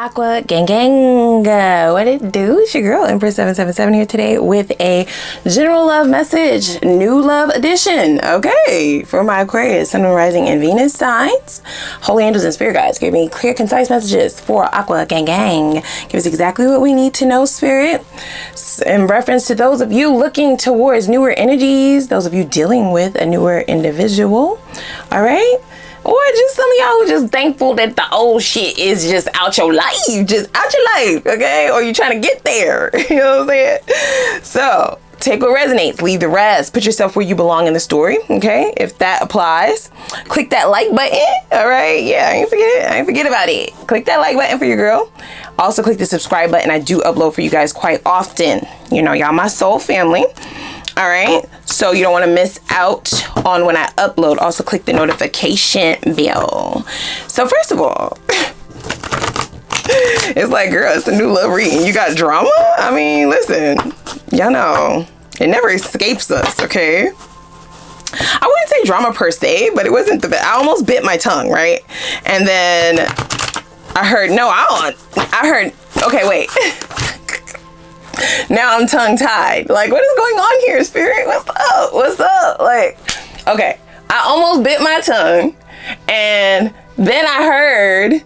Aqua gang what it do? It's your girl Empress 777 here today with a general love message, new love edition. Okay, for my Aquarius, Sun, Moon, Rising, and Venus signs, holy angels and spirit guides give me clear, concise messages for Aqua gang. Give us exactly what we need to know, spirit, in reference to those of you looking towards newer energies, those of you dealing with a newer individual. All right. Or just some of y'all who just thankful that the old shit is just out your life, okay? Or you trying to get there, you know what I'm saying? So take what resonates, leave the rest. Put yourself where you belong in the story, okay? If that applies, click that like button, all right? Yeah, I ain't forget about it. Click that like button for your girl. Also click the subscribe button. I do upload for you guys quite often. You know, y'all my soul family. All right, so you don't want to miss out on when I upload. Also click the notification bell. So first of all, it's like, girl, it's a new love reading. You got drama? I mean, listen, y'all know it never escapes us, okay? I wouldn't say drama per se, but it wasn't the best. I almost bit my tongue, right? And then I heard, okay, wait. Now I'm tongue-tied. Like, what is going on here, spirit? What's up? Like, okay, I almost bit my tongue, and then I heard,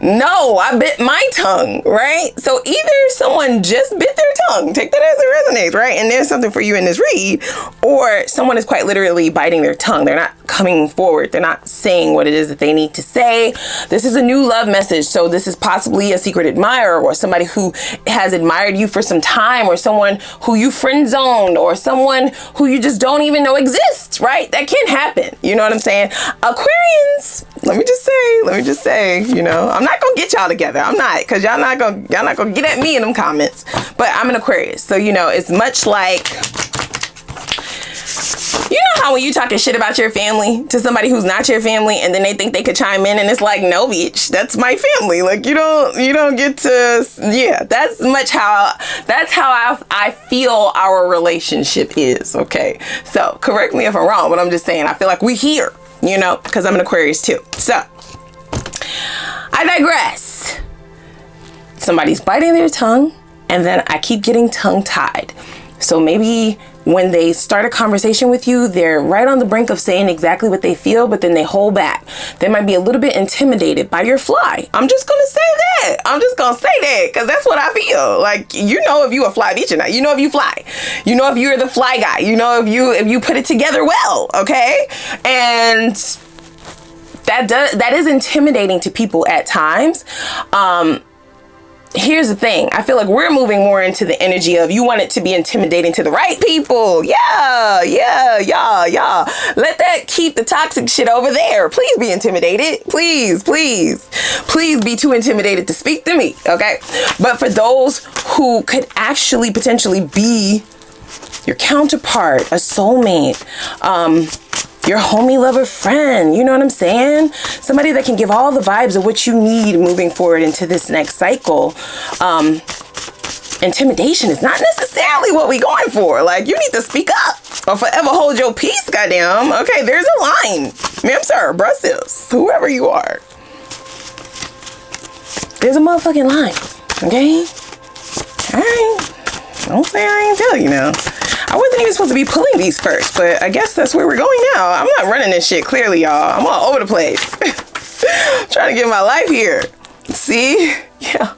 no, I bit my tongue, right? So either someone just bit their tongue, take that as it resonates, right? And there's something for you in this read, or someone is quite literally biting their tongue. They're not coming forward. They're not saying what it is that they need to say. This is a new love message. So this is possibly a secret admirer, or somebody who has admired you for some time, or someone who you friend zoned, or someone who you just don't even know exists, right? That can happen. You know what I'm saying? Aquarians, let me just say, you know, I'm not gonna get y'all together. I'm not, because y'all not gonna get at me in them comments. But I'm an Aquarius, so you know, it's much like, you know how when you talking shit about your family to somebody who's not your family, and then they think they could chime in, and it's like, no, bitch, that's my family. Like, you don't get to, yeah, that's how I feel our relationship is. Okay, so correct me if I'm wrong, but I'm just saying, I feel like we here, you know, because I'm an Aquarius too. So I digress. Somebody's biting their tongue, and then I keep getting tongue-tied. So maybe when they start a conversation with you, they're right on the brink of saying exactly what they feel, but then they hold back. They might be a little bit intimidated by your fly. I'm just gonna say that. I'm just gonna say that, because that's what I feel. Like, you know if you a fly bitch or not. You know if you fly. You know if you're the fly guy. You know if you put it together well, okay? And that is intimidating to people at times. Here's the thing. I feel like we're moving more into the energy of, you want it to be intimidating to the right people. Yeah. Let that keep the toxic shit over there. Please be intimidated. Please be too intimidated to speak to me. Okay. But for those who could actually potentially be your counterpart, a soulmate, your homie, lover, friend, you know what I'm saying? Somebody that can give all the vibes of what you need moving forward into this next cycle. Intimidation is not necessarily what we going for. Like, you need to speak up or forever hold your peace, goddamn. Okay, there's a line. Ma'am, sir, bruh, sis, whoever you are. There's a motherfucking line, okay? All right. Don't say I ain't tell you now. I wasn't even supposed to be pulling these first, but I guess that's where we're going now. I'm not running this shit, clearly, y'all. I'm all over the place. Trying to get my life here. See? Yeah.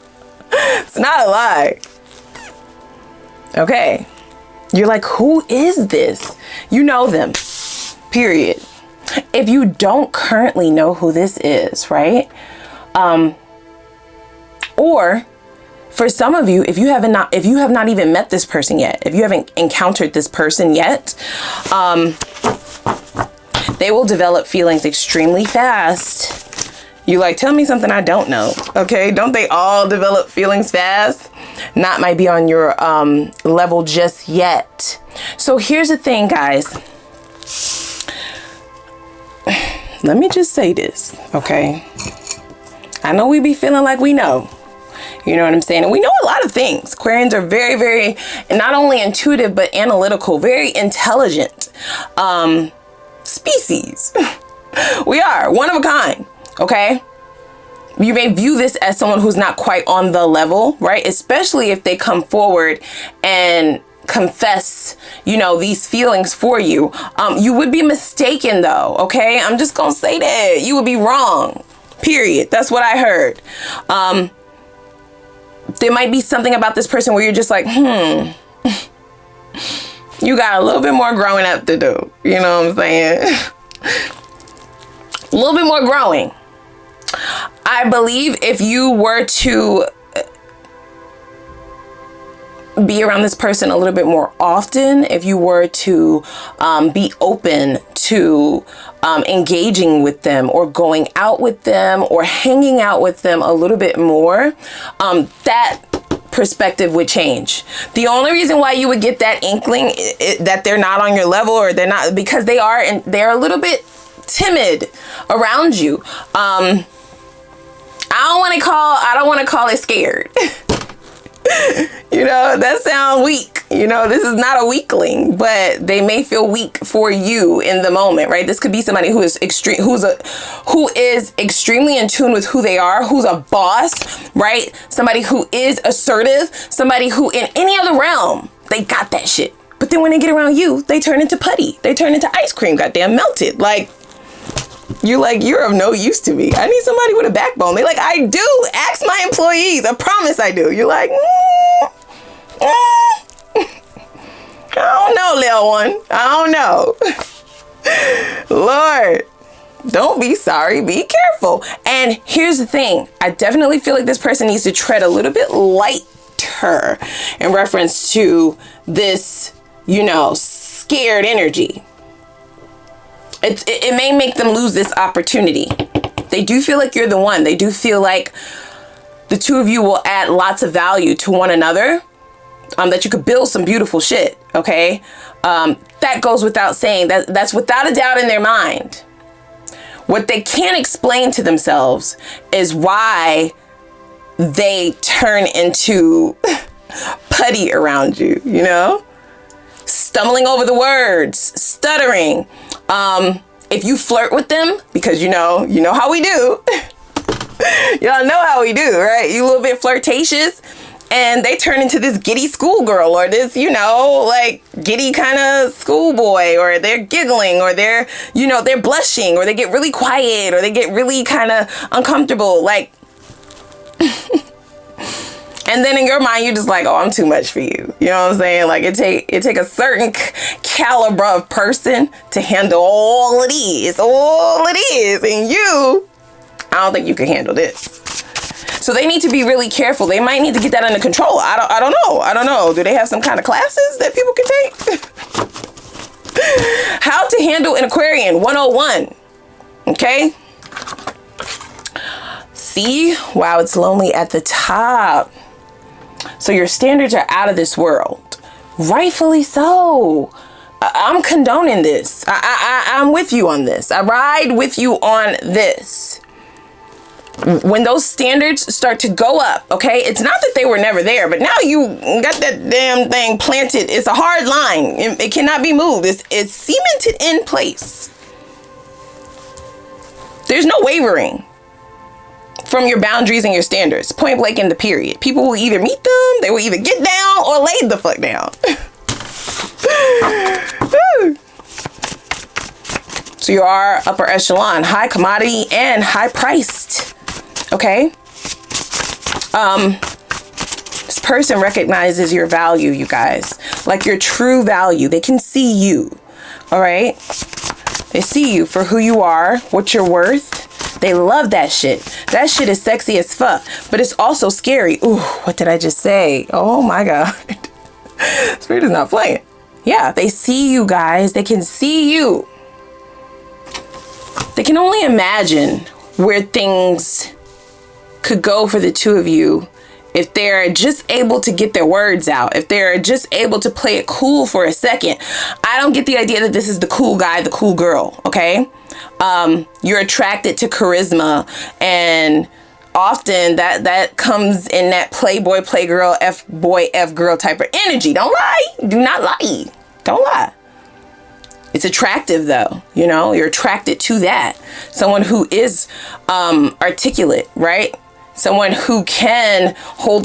It's not a lie. Okay. You're like, who is this? You know them. Period. If you don't currently know who this is, right? Or for some of you, if you have not even met this person yet, if you haven't encountered this person yet, they will develop feelings extremely fast. You like, tell me something I don't know. Okay, don't they all develop feelings fast? Not might be on your level just yet. So here's the thing, guys. Let me just say this, okay? I know we be feeling like we know. You know what I'm saying? And we know a lot of things. Aquarians are very, very, not only intuitive, but analytical, very intelligent species. We are one of a kind, okay? you may view this as someone who's not quite on the level, right? Especially if they come forward and confess, you know, these feelings for you. You would be mistaken though, okay? I'm just gonna say that. You would be wrong, period. That's what I heard. There might be something about this person where you're just like, you got a little bit more growing up to do. You know what I'm saying? A little bit more growing. I believe if you were to be around this person a little bit more often, if you were to be open to engaging with them or going out with them or hanging out with them a little bit more, that perspective would change. The only reason why you would get that inkling that they're not on your level, or they're not, because they are, and they're a little bit timid around you. I don't want to call it scared. You know, that sounds weak. You know, this is not a weakling, but they may feel weak for you in the moment, right? This could be somebody who is extremely in tune with who they are, who's a boss, right? Somebody who is assertive, somebody who in any other realm, they got that shit. But then when they get around you, they turn into putty. They turn into ice cream, goddamn melted. Like, you're of no use to me. I need somebody with a backbone. They're like, I do. Ask my employees. I promise I do. You're like, I don't know, little one. I don't know. Lord, don't be sorry. Be careful. And here's the thing. I definitely feel like this person needs to tread a little bit lighter in reference to this, you know, scared energy. It may make them lose this opportunity. They do feel like you're the one. They do feel like the two of you will add lots of value to one another. That you could build some beautiful shit, okay? That goes without saying. That's without a doubt in their mind. What they can't explain to themselves is why they turn into putty around you, you know? Stumbling over the words, stuttering. If you flirt with them, because you know how we do. Y'all know how we do, right? You a little bit flirtatious, and they turn into this giddy schoolgirl, or this, you know, like giddy kind of schoolboy, or they're giggling, or they're, you know, they're blushing, or they get really quiet, or they get really kind of uncomfortable, like. And then in your mind, you're just like, oh, I'm too much for you. You know what I'm saying? Like, it take a certain caliber of person to handle all it is. And you, I don't think you can handle this. So they need to be really careful. They might need to get that under control. I don't know. Do they have some kind of classes that people can take? How to handle an Aquarian 101. Okay. See? Wow, it's lonely at the top. So your standards are out of this world. Rightfully so. I'm condoning this. I'm with you on this. I ride with you on this. When those standards start to go up, okay? It's not that they were never there, but now you got that damn thing planted. It's a hard line. It cannot be moved. It's cemented in place. There's no wavering from your boundaries and your standards. Point blank in the period. People will either meet them, they will either get down or lay the fuck down. So you are upper echelon, high commodity and high priced. Okay? This person recognizes your value, you guys. Like your true value. They can see you. All right? They see you for who you are, what you're worth. They love that shit. That shit is sexy as fuck, but it's also scary. Ooh, what did I just say? Oh my God. Spirit is not playing. Yeah, they see you guys. They can see you. They can only imagine where things could go for the two of you if they're just able to get their words out, if they're just able to play it cool for a second. I don't get the idea that this is the cool guy, the cool girl, okay? You're attracted to charisma, and often that comes in that playboy, playgirl, F-boy, F-girl type of energy. Don't lie. Do not lie. Don't lie. It's attractive though, you know, you're attracted to that. Someone who is articulate, right? someone who can hold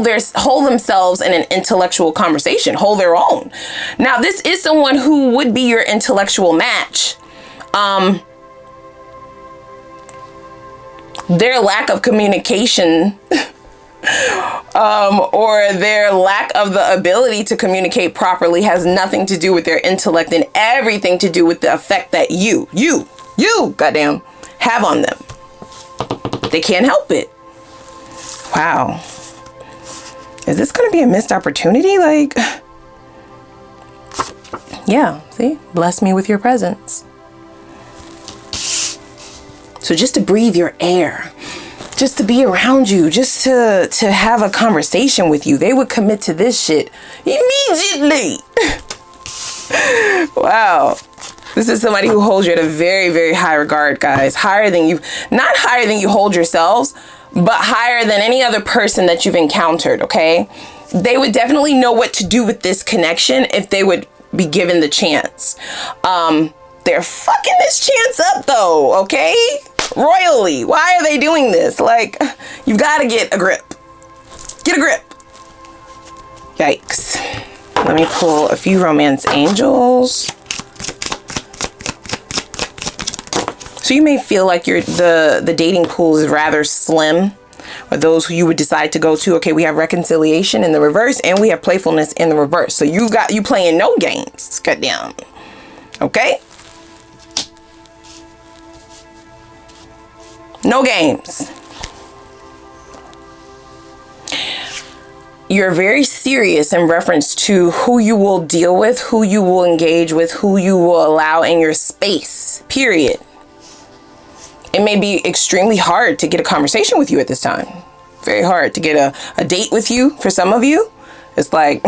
themselves in an intellectual conversation, hold their own. Now, this is someone who would be your intellectual match. Their lack of communication or their lack of the ability to communicate properly has nothing to do with their intellect and everything to do with the effect that you, goddamn, have on them. They can't help it. Wow. Is this going to be a missed opportunity? Like, yeah, see? Bless me with your presence. So just to breathe your air, just to be around you, just to have a conversation with you, they would commit to this shit immediately. Wow. This is somebody who holds you at a very, very high regard, guys. Higher than you, not higher than you hold yourselves, but higher than any other person that you've encountered, okay? They would definitely know what to do with this connection if they would be given the chance. They're fucking this chance up though, okay? Royally. Why are they doing this? Like, you've got to get a grip. Get a grip. Yikes. Let me pull a few romance angels. So you may feel like the dating pool is rather slim, or those who you would decide to go to. Okay, we have reconciliation in the reverse and we have playfulness in the reverse. So you playing no games. Goddamn. Okay? No games. You're very serious in reference to who you will deal with, who you will engage with, who you will allow in your space, period. It may be extremely hard to get a conversation with you at this time. Very hard to get a date with you for some of you. It's like,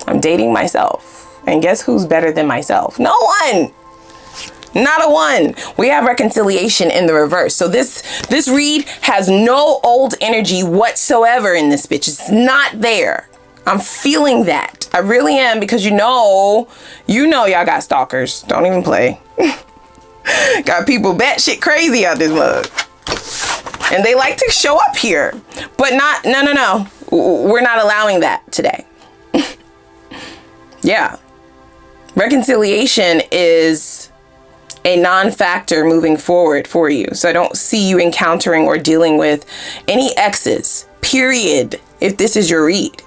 I'm dating myself. And guess who's better than myself? No one. Not a one. We have reconciliation in the reverse. So this read has no old energy whatsoever in this bitch. It's not there. I'm feeling that. I really am, because you know y'all got stalkers. Don't even play. Got people batshit crazy out this mug. And they like to show up here. But no. We're not allowing that today. Yeah. Reconciliation is a non-factor moving forward for you. So I don't see you encountering or dealing with any exes, period, if this is your read.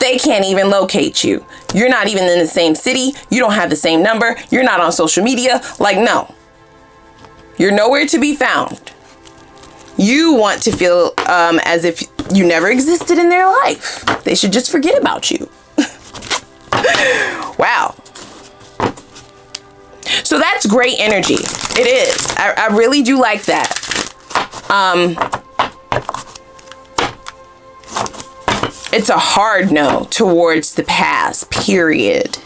They can't even locate you. You're not even in the same city. You don't have the same number. You're not on social media. Like, no. You're nowhere to be found. You want to feel as if you never existed in their life. They should just forget about you. Wow. So that's great energy. It is. I really do like that. It's a hard no towards the past, period.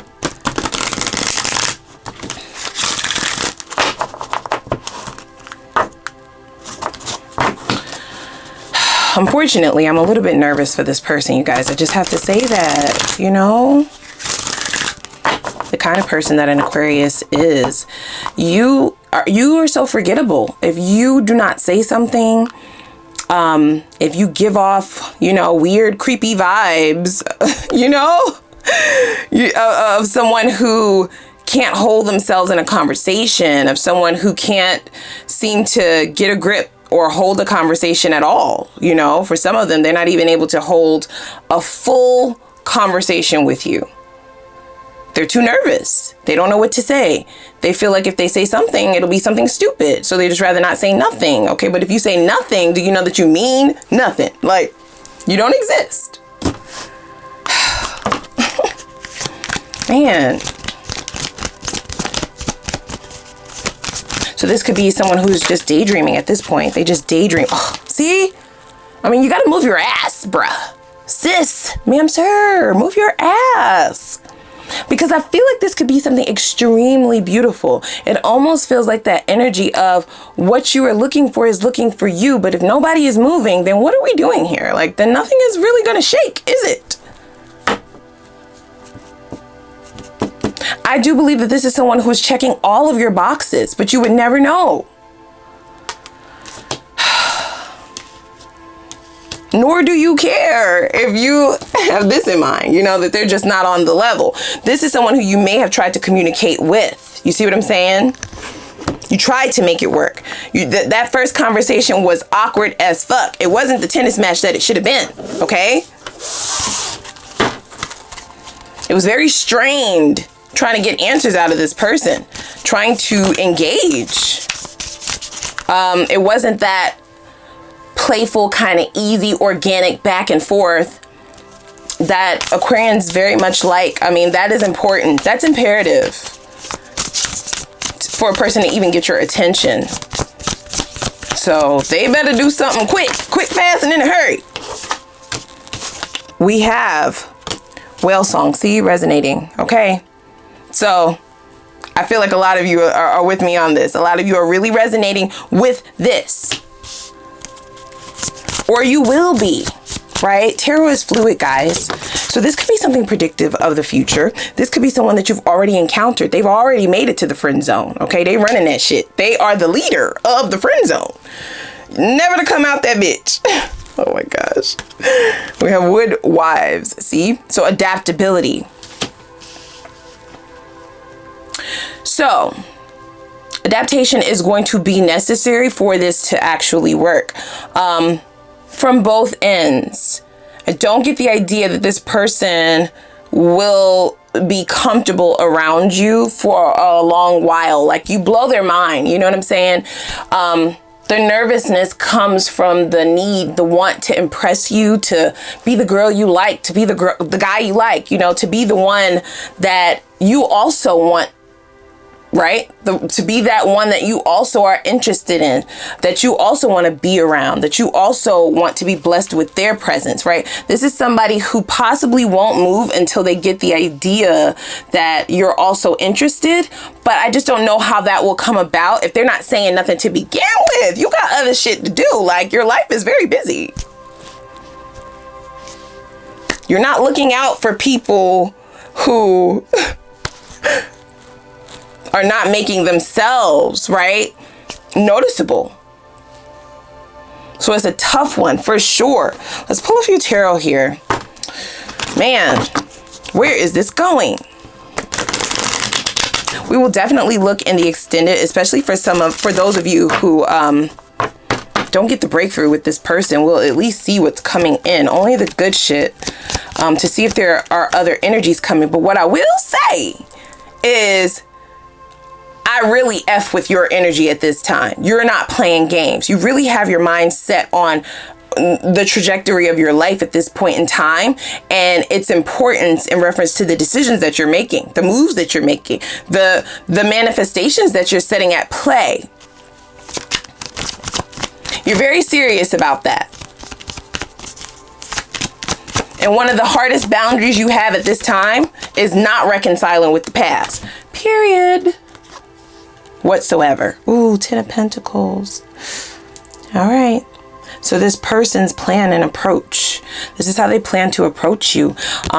Unfortunately, I'm a little bit nervous for this person, you guys. I just have to say that, you know, the kind of person that an Aquarius is, you are so forgettable. If you do not say something, if you give off, you know, weird, creepy vibes, you know, of someone who can't hold themselves in a conversation, of someone who can't seem to get a grip or hold a conversation at all. You know, for some of them, they're not even able to hold a full conversation with you. They're too nervous. They don't know what to say. They feel like if they say something, it'll be something stupid. So they just rather not say nothing. Okay, but if you say nothing, do you know that you mean nothing? Like, you don't exist. Man. So this could be someone who's just daydreaming at this point. They just daydream. Oh, see? I mean, you got to move your ass, bruh. Sis, ma'am, sir, move your ass. Because I feel like this could be something extremely beautiful. It almost feels like that energy of what you are looking for is looking for you. But if nobody is moving, then what are we doing here? Like, then nothing is really going to shake, is it? I do believe that this is someone who is checking all of your boxes, but you would never know. Nor do you care if you have this in mind, you know, that they're just not on the level. This is someone who you may have tried to communicate with. You see what I'm saying? You tried to make it work. That first conversation was awkward as fuck. It wasn't the tennis match that it should have been, okay? It was very strained trying to get answers out of this person, trying to engage. It wasn't that playful, kind of easy, organic back and forth that Aquarians very much like. I mean, that is important. That's imperative for a person to even get your attention. So they better do something quick, fast, and in a hurry. We have whale song. See, resonating. Okay. So I feel like a lot of you are with me on this. A lot of you are really resonating with this. Or you will be, right? Tarot is fluid, guys. So this could be something predictive of the future. This could be someone that you've already encountered. They've already made it to the friend zone. Okay, they running that shit. They are the leader of the friend zone. Never to come out that bitch. Oh my gosh. We have wood wives. See? So adaptability. So adaptation is going to be necessary for this to actually work. From both ends. I don't get the idea that this person will be comfortable around you for a long while. Like, you blow their mind, you know what I'm saying? The nervousness comes from the need, the want to impress you, to be the girl you like, to be the guy you like, you know, to be the one that you also want. Right? To be that one that you also are interested in, that you also want to be around, that you also want to be blessed with their presence, right? This is somebody who possibly won't move until they get the idea that you're also interested. But I just don't know how that will come about if they're not saying nothing to begin with. You got other shit to do. Like, your life is very busy. You're not looking out for people who are not making themselves, right, noticeable. So it's a tough one for sure. Let's pull a few tarot here. Man, where is this going? We will definitely look in the extended, especially for those of you who don't get the breakthrough with this person. We'll at least see what's coming in, only the good shit, to see if there are other energies coming. But what I will say is, I really F with your energy at this time. You're not playing games. You really have your mind set on the trajectory of your life at this point in time, and its importance in reference to the decisions that you're making, the moves that you're making, the manifestations that you're setting at play. You're very serious about that. And one of the hardest boundaries you have at this time is not reconciling with the past. Period. Whatsoever. Ooh, 10 of Pentacles. All right. So this person's plan and approach. This is how they plan to approach you.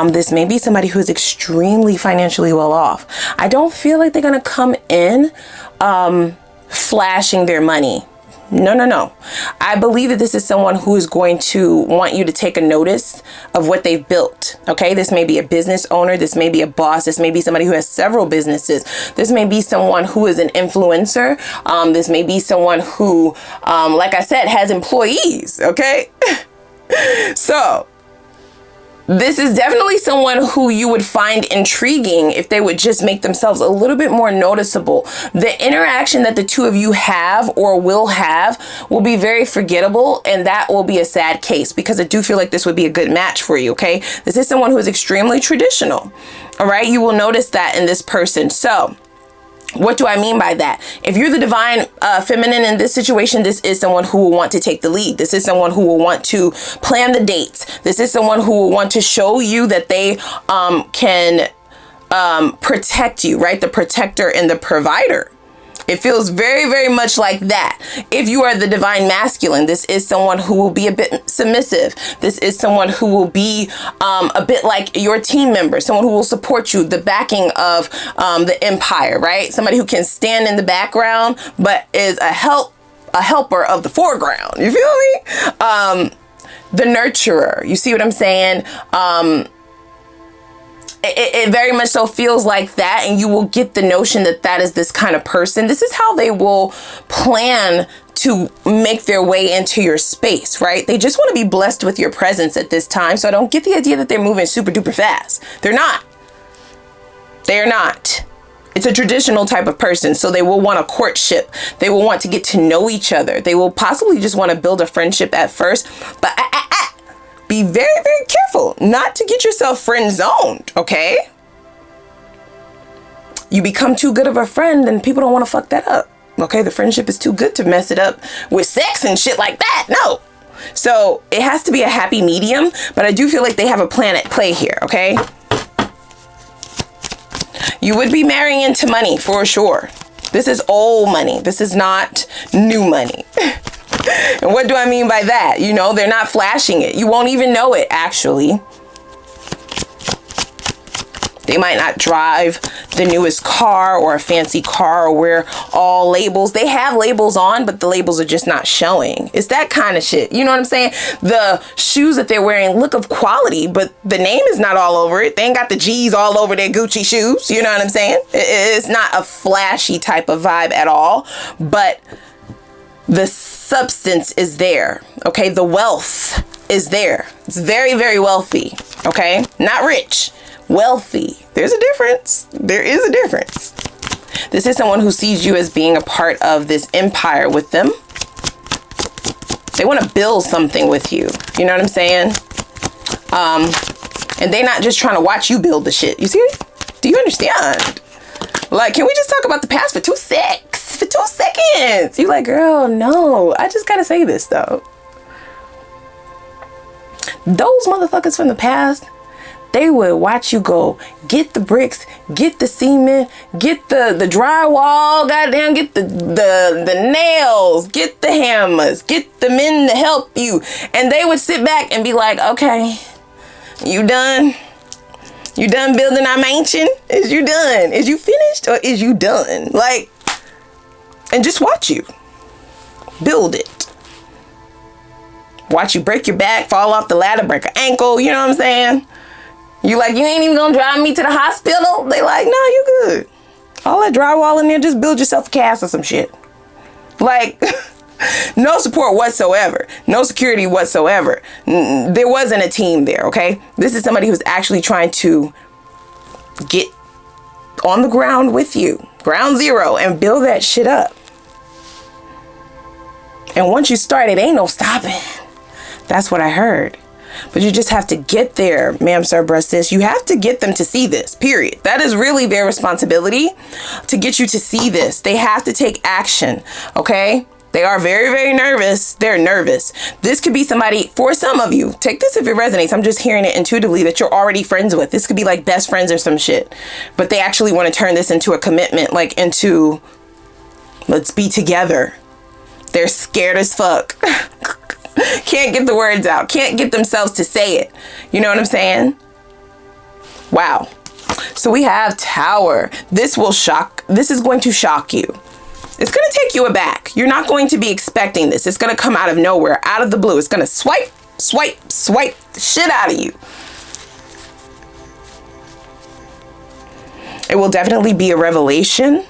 This may be somebody who is extremely financially well off. I don't feel like they're going to come in flashing their money. No, no, no. I believe that this is someone who is going to want you to take a notice of what they've built. Okay, this may be a business owner. This may be a boss. This may be somebody who has several businesses. This may be someone who is an influencer. This may be someone who, like I said, has employees. Okay, so this is definitely someone who you would find intriguing if they would just make themselves a little bit more noticeable. The interaction that the two of you have or will have will be very forgettable, and that will be a sad case, because I do feel like this would be a good match for you, okay? This is someone who is extremely traditional, all right? You will notice that in this person. So what do I mean by that? If you're the divine feminine in this situation, this is someone who will want to take the lead. This is someone who will want to plan the dates. This is someone who will want to show you that they can protect you, right? The protector and the provider. It feels very, very much like that. If you are the divine masculine, this is someone who will be a bit submissive. This is someone who will be a bit like your team member, someone who will support you, the backing of the empire, right? Somebody who can stand in the background, but is a helper of the foreground. You feel me? the nurturer. You see what I'm saying? It very much so feels like that, and you will get the notion that that is this kind of person. This is how they will plan to make their way into your space, right? They just want to be blessed with your presence at this time. So I don't get the idea that they're moving super duper fast. They're not. They're not. It's a traditional type of person. So they will want a courtship. They will want to get to know each other. They will possibly just want to build a friendship at first, but be very, very careful not to get yourself friend zoned, okay? You become too good of a friend and people don't want to fuck that up, okay? The friendship is too good to mess it up with sex and shit like that. No. So it has to be a happy medium, but I do feel like they have a plan at play here, okay? You would be marrying into money for sure. This is old money. This is not new money. And what do I mean by that? You know, they're not flashing it. You won't even know it, actually. They might not drive the newest car or a fancy car or wear all labels. They have labels on, but the labels are just not showing. It's that kind of shit. You know what I'm saying? The shoes that they're wearing look of quality, but the name is not all over it. They ain't got the G's all over their Gucci shoes. You know what I'm saying? It's not a flashy type of vibe at all, but the substance is there, okay? The wealth is there. It's very, very wealthy, okay? Not rich, wealthy. There's a difference. There is a difference. This is someone who sees you as being a part of this empire with them. They want to build something with you. You know what I'm saying? And they're not just trying to watch you build the shit. You see? Do you understand? Like, can we just talk about the past for 2 seconds? You like, girl, no. I just gotta say this, though. Those motherfuckers from the past, they would watch you go get the bricks, get the cement, get the drywall, goddamn, get the nails, get the hammers, get the men to help you. And they would sit back and be like, okay, you done? You done building our mansion? Is you done? Is you finished or is you done? Like, and just watch you build it. Watch you break your back, fall off the ladder, break an ankle. You know what I'm saying? You like, you ain't even gonna drive me to the hospital? They like, no, you good. All that drywall in there, just build yourself a cast or some shit. Like, no support whatsoever. No security whatsoever. There wasn't a team there, okay? This is somebody who's actually trying to get on the ground with you. Ground zero, and build that shit up. And once you start, it ain't no stopping. That's what I heard. But you just have to get there, ma'am, sir, bruh, sis. You have to get them to see this, period. That is really their responsibility, to get you to see this. They have to take action, okay? They are very, very nervous. They're nervous. This could be somebody, for some of you, take this if it resonates. I'm just hearing it intuitively that you're already friends with. This could be like best friends or some shit. But they actually want to turn this into a commitment, like into, let's be together. They're scared as fuck. Can't get the words out. Can't get themselves to say it. You know what I'm saying? Wow. So we have Tower. This will shock. This is going to shock you. It's going to take you aback. You're not going to be expecting this. It's going to come out of nowhere, out of the blue. It's going to swipe, swipe, swipe the shit out of you. It will definitely be a revelation.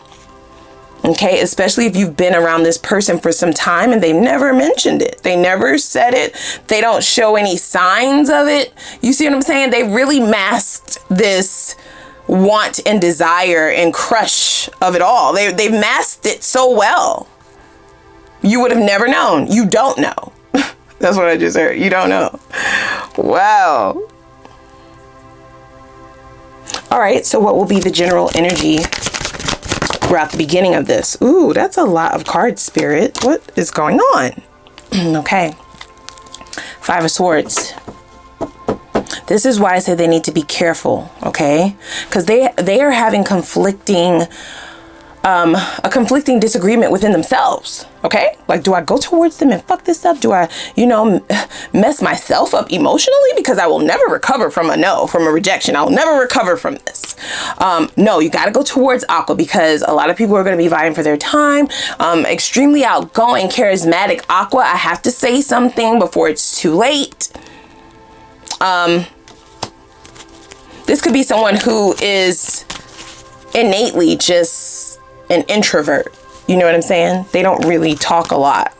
Okay, especially if you've been around this person for some time and they've never mentioned it. They never said it. They don't show any signs of it. You see what I'm saying? They really masked this want and desire and crush of it all. They've masked it so well. You would have never known. You don't know. That's what I just heard. You don't know. Wow. All right, so what will be the general energy throughout the beginning of this? Ooh, that's a lot of cards, Spirit. What is going on? Okay. 5 of Swords. This is why I say they need to be careful, okay? Because they are having conflicting a conflicting disagreement within themselves. Okay, like, do I go towards them and fuck this up? Do I, you know, mess myself up emotionally? Because I will never recover from a no, from a rejection. I will never recover from this. No, you got to go towards Aqua, because a lot of people are going to be vying for their time. Extremely outgoing, charismatic Aqua. I have to say something before it's too late. This could be someone who is innately just an introvert. You know what I'm saying? They don't really talk a lot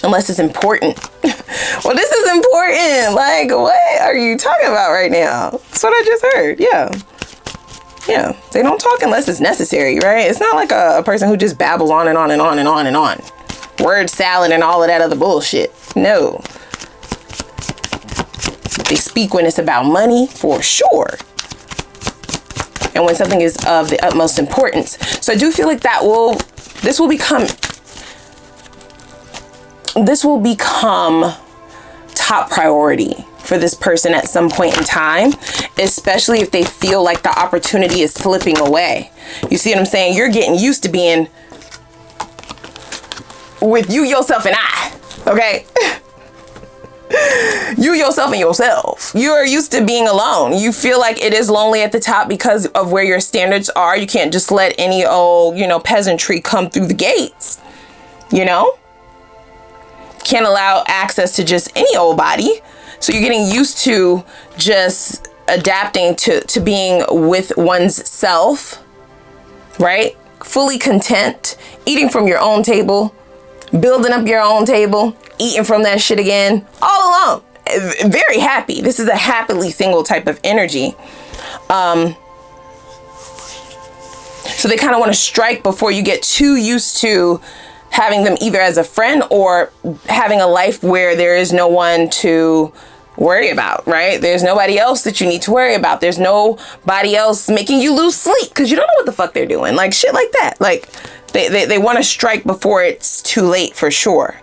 unless it's important. Well, this is important. Like, what are you talking about right now? That's what I just heard. Yeah. They don't talk unless it's necessary, right? It's not like a person who just babbles on and on and on and on and on. Word salad and all of that other bullshit. No. They speak when it's about money, for sure. And when something is of the utmost importance. So I do feel like this will become top priority for this person at some point in time, especially if they feel like the opportunity is slipping away. You see what I'm saying? You're getting used to being with you, yourself, and I, okay? You, yourself, and yourself. You are used to being alone. You feel like it is lonely at the top because of where your standards are. You can't just let any old, you know, peasantry come through the gates, you know? Can't allow access to just any old body. So you're getting used to just adapting to being with one's self, right? Fully content, eating from your own table, building up your own table, eating from that shit again, all alone. Very happy. This is a happily single type of energy. So they kind of want to strike before you get too used to having them either as a friend or having a life where there is no one to worry about, right? There's nobody else that you need to worry about. There's nobody else making you lose sleep because you don't know what the fuck they're doing. Like shit like that. Like they want to strike before it's too late, for sure.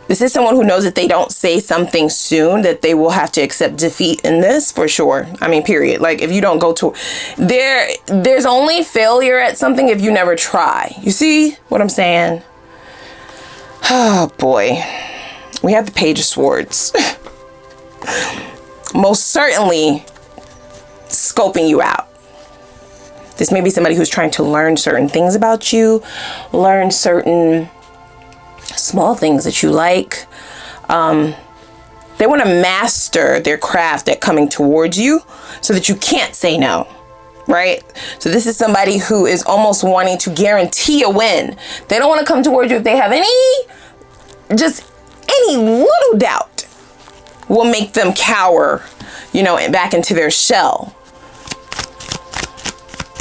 This is someone who knows that they don't say something soon, that they will have to accept defeat in this, for sure. I mean, period. Like, if you don't go to... There's only failure at something if you never try. You see what I'm saying? Oh, boy. We have the Page of Swords. Most certainly scoping you out. This may be somebody who's trying to learn certain things about you, learn certain small things that you like. They want to master their craft at coming towards you so that you can't say no, right? So this is somebody who is almost wanting to guarantee a win. They don't want to come towards you if they have any little doubt will make them cower, you know, back into their shell.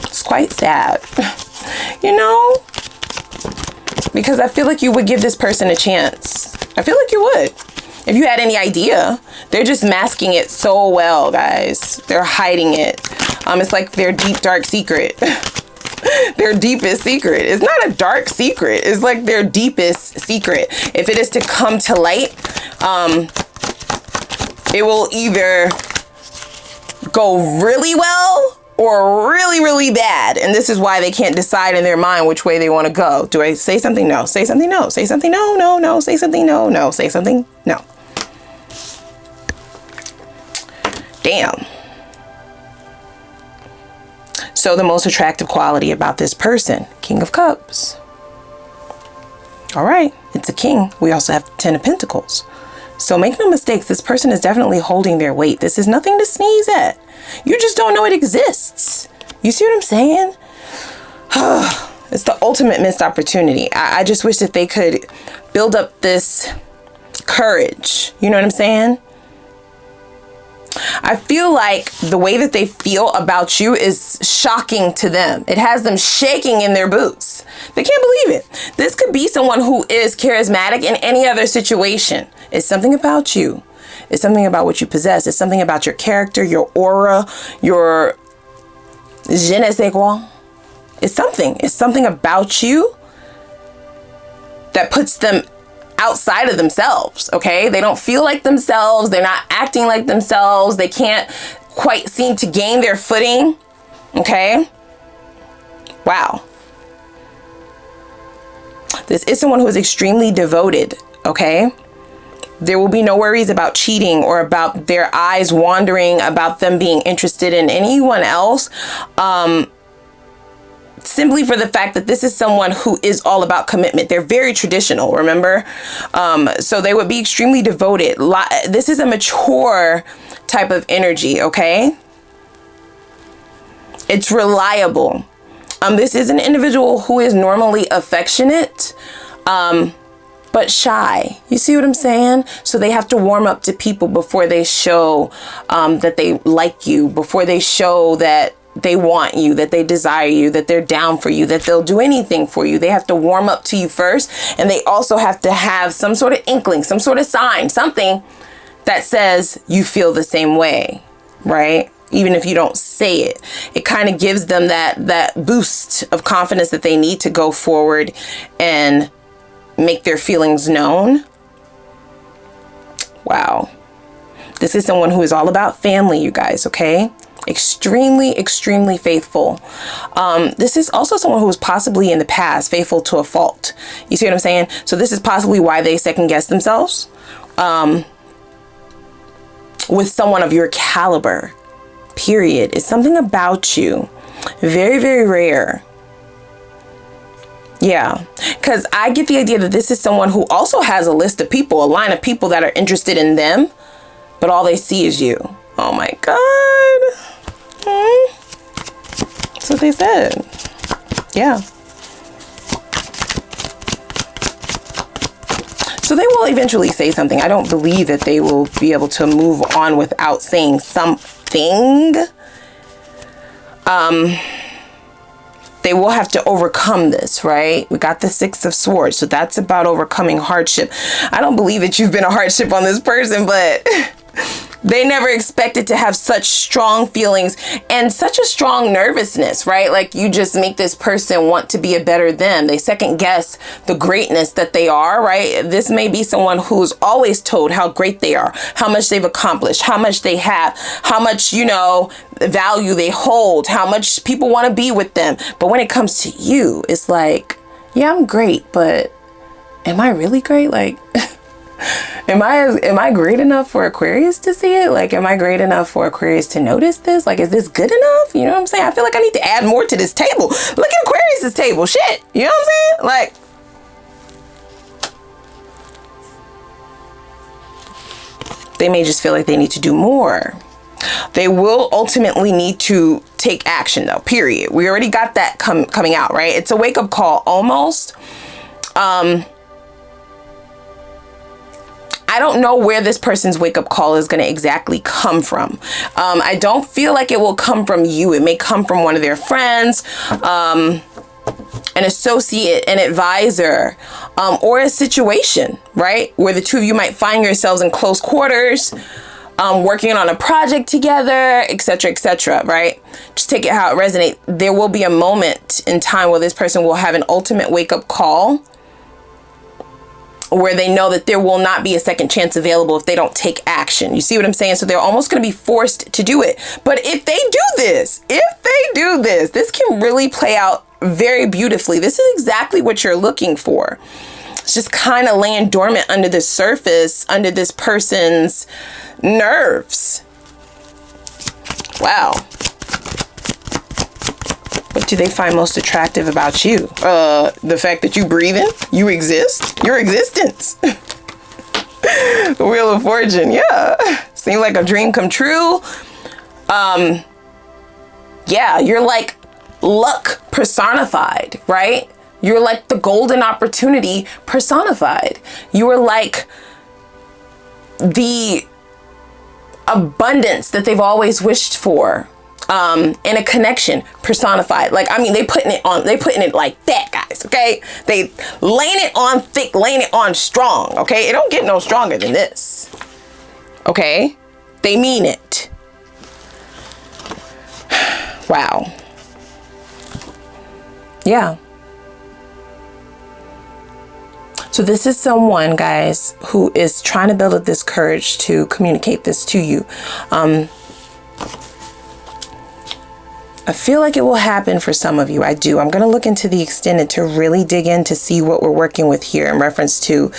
It's quite sad, you know? Because I feel like you would give this person a chance. I feel like you would. If you had any idea. They're just masking it so well, guys. They're hiding it. It's like their deep, dark secret. Their deepest secret. It's not a dark secret. It's like their deepest secret. If it is to come to light, it will either go really well or really, really bad. And this is why they can't decide in their mind which way they want to go. Do I say something? No. Say something? No. Say something? No, no, no. Say something? No, no. Say something? No. Damn. So the most attractive quality about this person, King of Cups. All right. It's a king. We also have 10 of Pentacles. So make no mistakes, this person is definitely holding their weight. This is nothing to sneeze at. You just don't know it exists. You see what I'm saying? It's the ultimate missed opportunity. I just wish that they could build up this courage. You know what I'm saying? I feel like the way that they feel about you is shocking to them. It has them shaking in their boots. They can't believe it. This could be someone who is charismatic in any other situation. It's something about you. It's something about what you possess. It's something about your character, your aura, your je ne sais quoi. It's something. It's something about you that puts them outside of themselves, okay? They don't feel like themselves. They're not acting like themselves. They can't quite seem to gain their footing, okay? Wow. This is someone who is extremely devoted, okay? There will be no worries about cheating or about their eyes wandering, about them being interested in anyone else. Simply for the fact that this is someone who is all about commitment. They're very traditional, remember? So they would be extremely devoted. This is a mature type of energy, okay? It's reliable. This is an individual who is normally affectionate, but shy. You see what I'm saying? So they have to warm up to people before they show that they like you, before they show that they want you, that they desire you, that they're down for you, that they'll do anything for you. They have to warm up to you first. And they also have to have some sort of inkling, some sort of sign, something that says you feel the same way, right? Even if you don't say it, it kind of gives them that boost of confidence that they need to go forward and make their feelings known. Wow. This is someone who is all about family, you guys, okay? Extremely faithful. This is also someone who was possibly in the past faithful to a fault. You see what I'm saying? So this is possibly why they second guess themselves with someone of your caliber, period. It's something about you. Very rare. Yeah, because I get the idea that this is someone who also has a list of people, a line of people that are interested in them, but all they see is you. Oh my God. That's what they said. Yeah. So they will eventually say something. I don't believe that they will be able to move on without saying something. They will have to overcome this, right? We got the Six of Swords. So that's about overcoming hardship. I don't believe that you've been a hardship on this person, but they never expected to have such strong feelings and such a strong nervousness, right? Like you just make this person want to be a better them. They second guess the greatness that they are, right? This may be someone who's always told how great they are, how much they've accomplished, how much they have, how much, you know, value they hold, how much people want to be with them. But when it comes to you, it's like, yeah, I'm great, but am I really great? Like, am I great enough for Aquarius to see it? Like, am I great enough for Aquarius to notice this? Like, is this good enough? You know what I'm saying? I feel like I need to add more to this table. Look at Aquarius's table. Shit. You know what I'm saying? Like, they may just feel like they need to do more. They will ultimately need to take action though, period. We already got that coming out, right? It's a wake-up call almost. I don't know where this person's wake-up call is going to exactly come from. I don't feel like it will come from you. It may come from one of their friends, an associate, an advisor, or a situation, right? Where the two of you might find yourselves in close quarters, working on a project together, etc., right? Just take it how it resonates. There will be a moment in time where this person will have an ultimate wake-up call where they know that there will not be a second chance available if they don't take action. You see what I'm saying? So they're almost going to be forced to do it. But if they do this, this can really play out very beautifully. This is exactly what you're looking for. It's just kind of laying dormant under the surface, under this person's nerves. Wow. What do they find most attractive about you? The fact that you breathing, you exist, your existence. The Wheel of Fortune, yeah. Seemed like a dream come true. Yeah, you're like luck personified, right? You're like the golden opportunity personified. You are like the abundance that they've always wished for. In a connection personified. Like, I mean, they putting it like that, guys. Okay. They laying it on thick, laying it on strong. Okay. It don't get no stronger than this. Okay. They mean it. Wow. Yeah. So this is someone, guys, who is trying to build up this courage to communicate this to you. I feel like it will happen for some of you. I do. I'm going to look into the extended to really dig in to see what we're working with here in reference to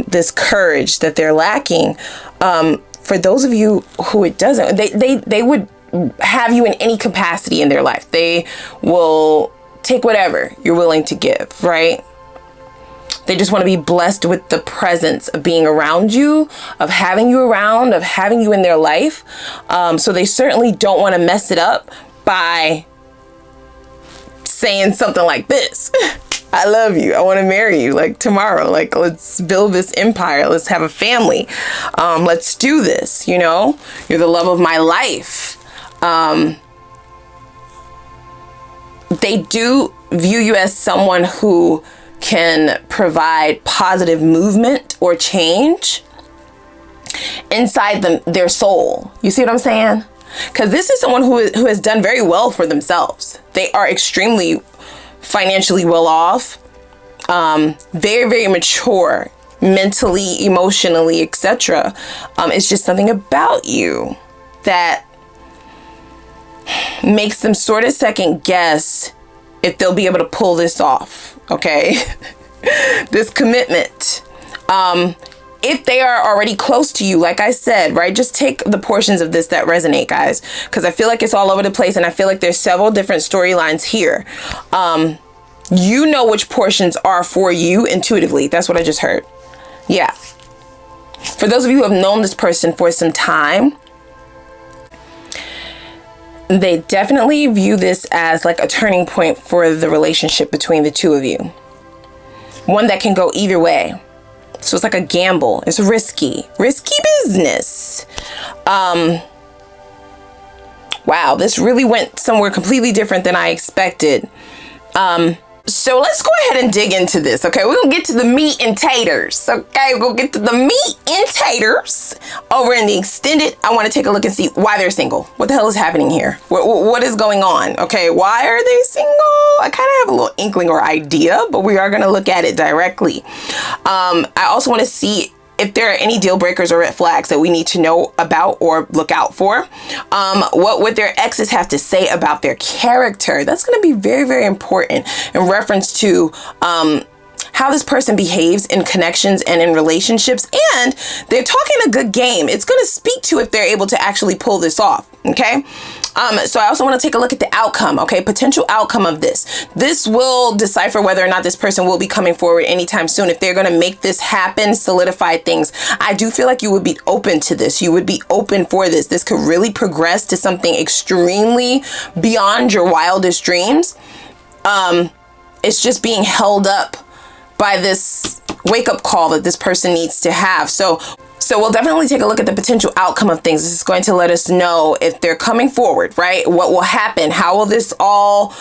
this courage that they're lacking. For those of you who it doesn't, they would have you in any capacity in their life. They will take whatever you're willing to give, right? They just want to be blessed with the presence of being around you, of having you around, of having you in their life. So they certainly don't want to mess it up by saying something like this. I love you. I want to marry you like tomorrow. Like, let's build this empire. Let's have a family. Let's do this. You know, you're the love of my life. They do view you as someone who can provide positive movement or change inside their soul. You see what I'm saying? Because this is someone who has done very well for themselves. They are extremely financially well off, very, very mature, mentally, emotionally, etc. It's just something about you that makes them sort of second guess if they'll be able to pull this off. Okay. This commitment. If they are already close to you, like I said, right, just take the portions of this that resonate, guys, because I feel like it's all over the place, and I feel like there's several different storylines here. You know which portions are for you intuitively. That's what I just heard. Yeah. For those of you who have known this person for some time, they definitely view this as like a turning point for the relationship between the two of you. One that can go either way. So it's like a gamble. It's risky business. Wow, this really went somewhere completely different than I expected. So let's go ahead and dig into this, okay? We're gonna get to the meat and taters, okay? We'll get to the meat and taters over in the extended. I want to take a look and see why they're single. What the hell is happening here? What is going on? Okay, why are they single? I kind of have a little inkling or idea, but we are gonna look at it directly. I also want to see if there are any deal breakers or red flags that we need to know about or look out for. What would their exes have to say about their character? That's going to be very, very important in reference to how this person behaves in connections and in relationships. And they're talking a good game. It's going to speak to if they're able to actually pull this off. Okay. So I also want to take a look at the outcome, okay? Potential outcome of this. This will decipher whether or not this person will be coming forward anytime soon. If they're going to make this happen, solidify things. I do feel like you would be open to this. You would be open for this. This could really progress to something extremely beyond your wildest dreams. It's just being held up by this wake-up call that this person needs to have. So we'll definitely take a look at the potential outcome of things. This is going to let us know if they're coming forward, right? What will happen? How will this all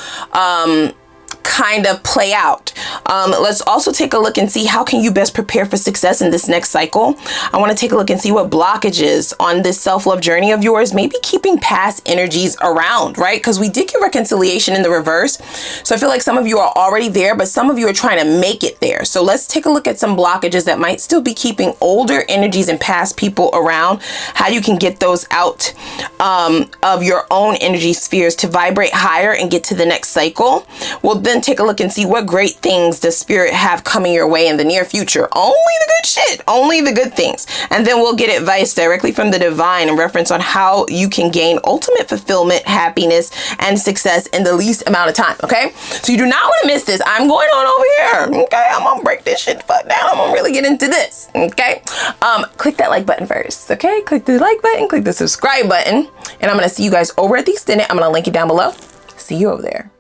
kind of play out? Let's also take a look and see how can you best prepare for success in this next cycle. I want to take a look and see what blockages on this self-love journey of yours, maybe keeping past energies around, right? Because we did get reconciliation in the reverse. So I feel like some of you are already there, but some of you are trying to make it there. So let's take a look at some blockages that might still be keeping older energies and past people around, how you can get those out of your own energy spheres to vibrate higher and get to the next cycle. We'll then take a look and see what great things does spirit have coming your way in the near future. Only the good shit, only the good things. And then we'll get advice directly from the divine in reference on how you can gain ultimate fulfillment, happiness, and success in the least amount of time. Okay, so you do not want to miss this. I'm going on over here. Okay, I'm gonna break this shit the fuck down. I'm gonna really get into this. Okay, click that like button first. Okay, click the like button, click the subscribe button, and I'm gonna see you guys over at the extended. I'm gonna link it down below. See you over there.